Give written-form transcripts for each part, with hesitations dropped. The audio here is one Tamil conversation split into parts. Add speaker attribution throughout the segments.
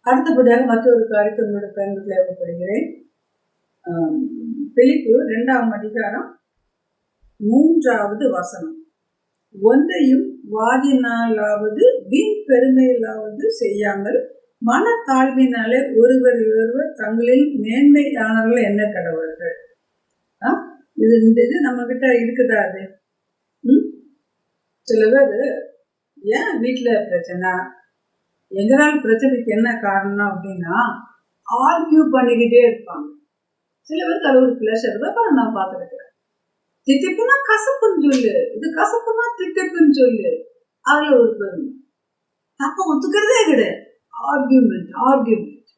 Speaker 1: அடுத்தபடியாக மற்றொரு காரியத்தை உங்களோட பயன்படுத்த ஏவப்படுகிறேன். பிலிப்பு 2ஆம் அதிகாரம் 3வது வசனம். ஒன்றையும் வாதினாலாவது வீண் பெருமையிலாவது செய்யாமல் மனத்தாழ்வினாலே ஒருவர் தங்களில் மேன்மையானவர்கள் என்ன கடவர்கள். இந்த இது நம்ம கிட்ட இருக்குதா? அது சில பேர் ஏன் வீட்டுல பிரச்சனை, எங்கனாலும் பிரச்சனைக்கு என்ன காரணம் அப்படின்னா ஆர்கியூ பண்ணிக்கிட்டே இருப்பாங்க. சில பேருக்கு அது ஒரு பிளஷர் தான். நான் பார்த்துருக்கிறேன். தித்திப்புனா கசப்புன்னு சொல்லு, இது கசப்புனா தித்திப்புன்னு சொல்லு, அதுல ஒரு பெருமை. அப்ப ஒத்துக்கிறதே கிடையாது. ஆர்கியூமெண்ட்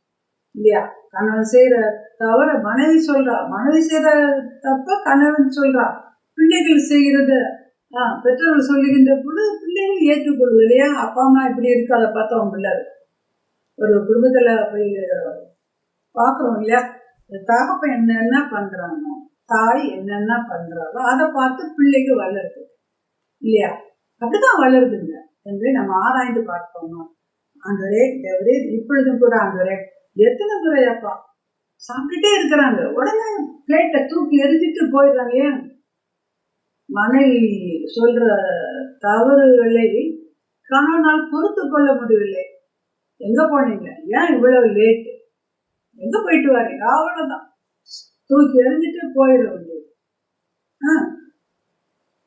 Speaker 1: இல்லையா? கணவன் செய்யற தவிர மனைவி சொல்றா, மனைவி செய்யற தப்ப கணவன் சொல்றா, பிள்ளைகள் செய்யறத பெற்றோர்கள் சொல்லுகின்ற பொழுது பிள்ளைகள் ஏற்றுக்கொள்வது இல்லையா? அப்பா அம்மா இப்படி இருக்கு, அதை பார்த்து அவங்க பிள்ளைகள் ஒரு குடும்பத்துல போய் பாக்குறோம் இல்லையா? தகப்ப என்னென்ன பண்றாங்க, தாய் என்னென்ன பண்றாங்களோ அதை பார்த்து பிள்ளைக்கு வளருது இல்லையா? அப்படிதான் வளருதுங்க என்று நம்ம ஆராய்ந்து பார்ப்போமா? ஆண்டவரே தேவரே, இப்பொழுதும் கூட ஆண்டவரே, எத்தனை முறையப்பா சாப்பிட்டுட்டே இருக்கிறாங்க, உடனே பிளேட்டை தூக்கி எரிஞ்சிட்டு போயிடுறாங்க. ஏன்? மனைவி சொல்ற தவறுகளை கணவனால் பொறுத்து கொள்ள முடியவில்லை. எங்க போனீங்க, ஏன் இவ்வளவு லேட், எங்க போயிட்டு வரீங்க, அவ்வளவுதான் தூக்கி எறிஞ்சிட்டு போயிட வேண்டியது.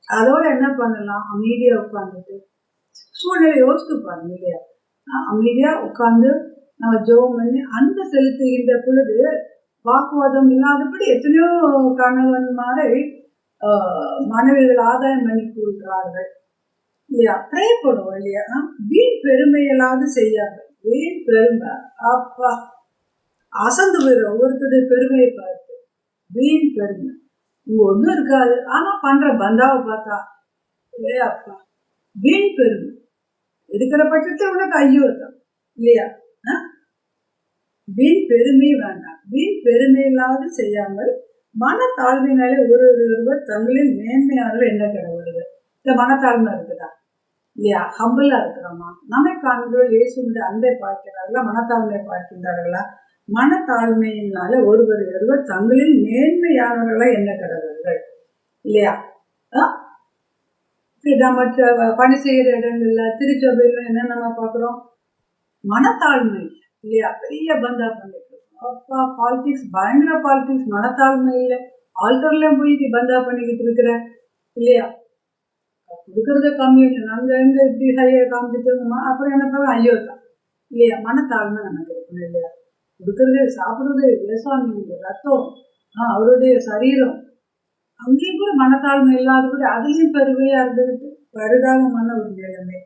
Speaker 1: அதோட என்ன பண்ணலாம்? அமைதியா உட்காந்துட்டு சூழ்நிலை யோசித்து பாருங்க இல்லையா? அமைதியா உட்கார்ந்து நம்ம ஜெபம் பண்ணி அந்த செலுத்துகின்ற பொழுது வாக்குவாதம் இல்லாதபடி எத்தனையோ கணவன்மாரை மனைவிகள் ஆதாயம் பண்ணி கொள்கிறார்கள் இல்லையா? ப்ரே பண்ணுவோம் இல்லையா? வீண் பெருமையெல்லாவது செய்யாங்க. வீண் பெருமை அப்பா அசந்து போயிடும். ஒவ்வொருத்தருடைய பெருமையை பார்த்து வீண் பெருமை இங்க ஒன்றும் இருக்காது, ஆனா பண்ற பந்தாவை பார்த்தா இல்லையா அப்பா வீண் பெருமை இருக்கிற பட்சத்தை உனக்கு ஐயோ தான் இல்லையா? வீண் பெருமை வேண்டாம். வீண் பெருமையில்லாவது செய்யாமல் மனத்தாழ்வினாலே ஒருவர் தங்களின் மேன்மையாளர்கள் என்ன கடவுள்கள். இந்த மனத்தாழ்மை இருக்குதா இல்லையா? ஹம்பிளா இருக்கிறோமா? நம்மை காண்கிறோம் இயேசுடைய அன்பை பார்க்கிறார்களா, மனத்தாழ்மையை பார்க்கின்றார்களா? மனத்தாழ்மையினால ஒருவர் தங்களின் மேன்மையானவர்களா என்ன கடவுள்கள் இல்லையா? மற்ற பணி செய்யற இடங்கள்ல திருச்சபையில என்ன நம்ம பாக்குறோம்? மனத்தாழ்மை இல்லையா? பெரிய பந்தா பண்ணிட்டு அப்பா பாலிடிக்ஸ், பயங்கர பாலிடிக்ஸ், மனத்தாழ்மை இல்லை. ஆல்டர்ல போய் பந்தா பண்ணிக்கிட்டு இருக்கிற இல்லையா? கொடுக்கறத கம்மி, நாங்க எங்க இப்படி ஹையா காமிச்சிட்டோமா, அப்புறம் என்ன பண்ண ஐயோ தான் இல்லையா? மனத்தாழ்மை நமக்கு இருக்கணும் இல்லையா? கொடுக்கறது சாப்பிடுறது விவசாயம், ரத்தம், அவருடைய சரீரம், அங்கேயும் கூட மனத்தாழ்மை இல்லாதபடி அதுலயும் பெருமையா இருந்துகிட்டு பரிதாபமான ஒரு நிலைமை.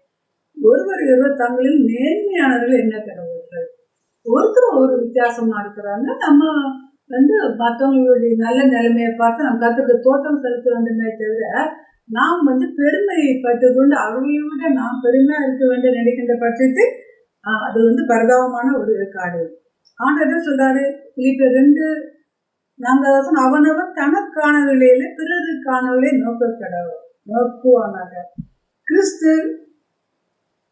Speaker 1: ஒருவர் தங்களில் நேர்மையானவர்கள் என்ன கடவுள்கள். ஒருத்தர் ஒரு வித்தியாசமா இருக்கிறாங்க. நம்ம மற்றவங்களுடைய நல்ல நிலைமையை பார்த்து நம்ம கத்துக்கு தோற்றம் செலுத்த வேண்டுமே தவிர நாம் பெருமைப்பட்டு கொண்டு அவர்களை விட நாம் பெருமையா இருக்க வேண்டும் நினைக்கின்ற பட்சத்தில் அது பரிதாபமான ஒரு காடு. ஆண்டவர் சொல்றாரு பிலிப்பியர் 2:4 அவனவன் தனக்கான விலையில பிறருக்கானவர்களை நோக்குவானாக. கிறிஸ்து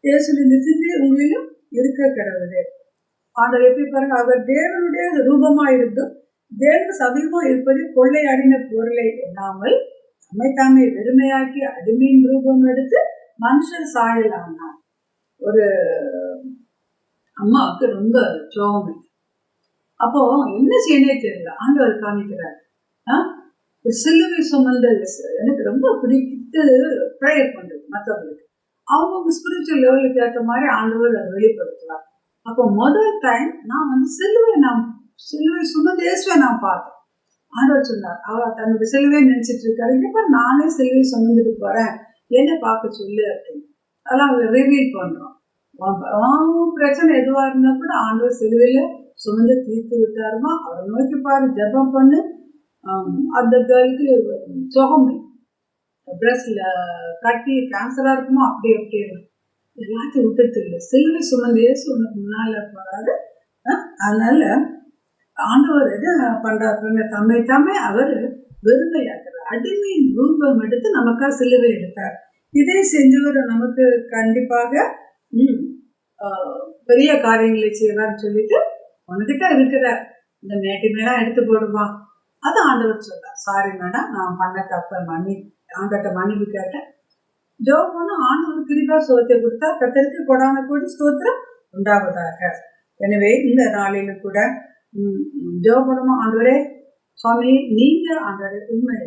Speaker 1: இயேசுவின் சிந்தை உங்களிலும் இருக்க கடவுளே. ஆண்டவர் எப்படி பாருங்க, அவர் தேவனுடைய ரூபமா இருந்தும் தேவ சமீபமா இருப்பதை கொள்ளையாடின பொருளை எண்ணாமல் நம்மை தாமே வெறுமையாக்கி அடிமையின் ரூபம் எடுத்து மனுஷன் சாயலானார். ஒரு அம்மாவுக்கு ரொம்ப சோகம். அப்போ என்ன செய்யனே தெரியல. ஆண்டவர் காமிக்கிறார், சிலுவை சுமந்த எனக்கு ரொம்ப பிடித்து ப்ரேயர் பண்றது மற்றவங்களுக்கு அவங்க ஸ்பிரிச்சுவல் லெவலுக்கு ஏற்ற மாதிரி ஆண்டவர் அதை வெளிப்படுத்துவார். அப்போ முதல் டைம் நான் சிலுவை சுமந்த இயேசுவை நான் பார்த்தேன். ஆண்டவர் சொன்னார், அவர் தன்னுடைய சிலுவை நினைச்சிட்டு இருக்காரு, இப்ப நானே சிலுவை சுமந்துட்டு போறேன், என்ன பார்க்க சொல்லு அப்படின்னு. அதெல்லாம் அவங்க ரிவீல் பண்றோம். பிரச்சனை எதுவா இருந்தா கூட ஆண்டவர் சிலுவையில சுமந்து தீர்த்து விட்டாருமா, அவரை நோக்கி பாரு, ஜெபம் பண்ணு. அந்த கேர்ளுக்கு சுகம் பிரஸ்ட்ல கட்டி கேன்சரா இருக்குமோ அப்படி அப்படி எல்லாத்தையும் விட்டுட்டு இல்லை, சிலுவை சுமந்து இயேசு உனக்கு முன்னால போறாரு. அதனால ஆண்டவர் என்ன பண்றாருங்க, தம்மை அவர் வெறுமையாக்குறார். அடிமையின் ரூபம் எடுத்து நமக்கா சிலுவை எடுத்தார். இதை செஞ்சவர் நமக்கு கண்டிப்பாக பெரிய காரியங்களை செய்வான்னு சொல்லிட்டு உன்கிட்ட இருக்கிற இந்த மேட்டிமெல்லாம் எடுத்து போடுவா. அது ஆண்டவர் சொல்றார், சாரி மேடம், நான் பண்ண தப்ப ஆண்டர்கிட்ட மன்னிப்பு கேட்டேன். ஜெபம் பண்ண ஆண்டவர் கிருபா சுகத்தை கொடுத்தா. கர்த்தருக்கு கொடான கூடி ஸ்தோத்திரம் உண்டாவதாக. எனவே இந்த நாளில கூட ஜெபம் பண்ணுமா, ஆண்டவரே சுவாமி, நீங்க ஆண்டவரே உண்மை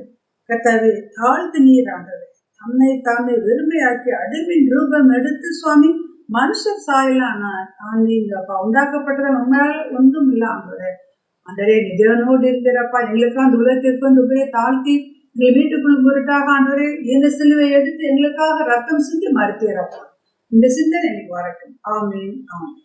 Speaker 1: கர்த்தாவே தாழ்த்து நீர் ஆண்டவரே தன்னை தானே வெறுமையாக்கி அடிமையின் ரூபம் எடுத்து சுவாமி மனுஷர் சாயலாம் நீங்கப்பா உண்டாக்கப்பட்டத நம்மளால ஒன்றும் இல்லை ஆண்டவரே. ஆண்டவரே நீ தேவனோடு இருக்கிறப்பா, எங்களுக்காக அந்த உலகத்திற்கு வந்து உபய தாழ்த்தி எங்கள் வீட்டுக்குள் முருட்டாக ஆண்டவரே இந்த சிலுவை எடுத்து எங்களுக்காக ரத்தம் சிந்தி மறுத்தீரப்பா. இந்த சிந்தனை எனக்கு வரட்டும். ஆமீன், ஆமீன்.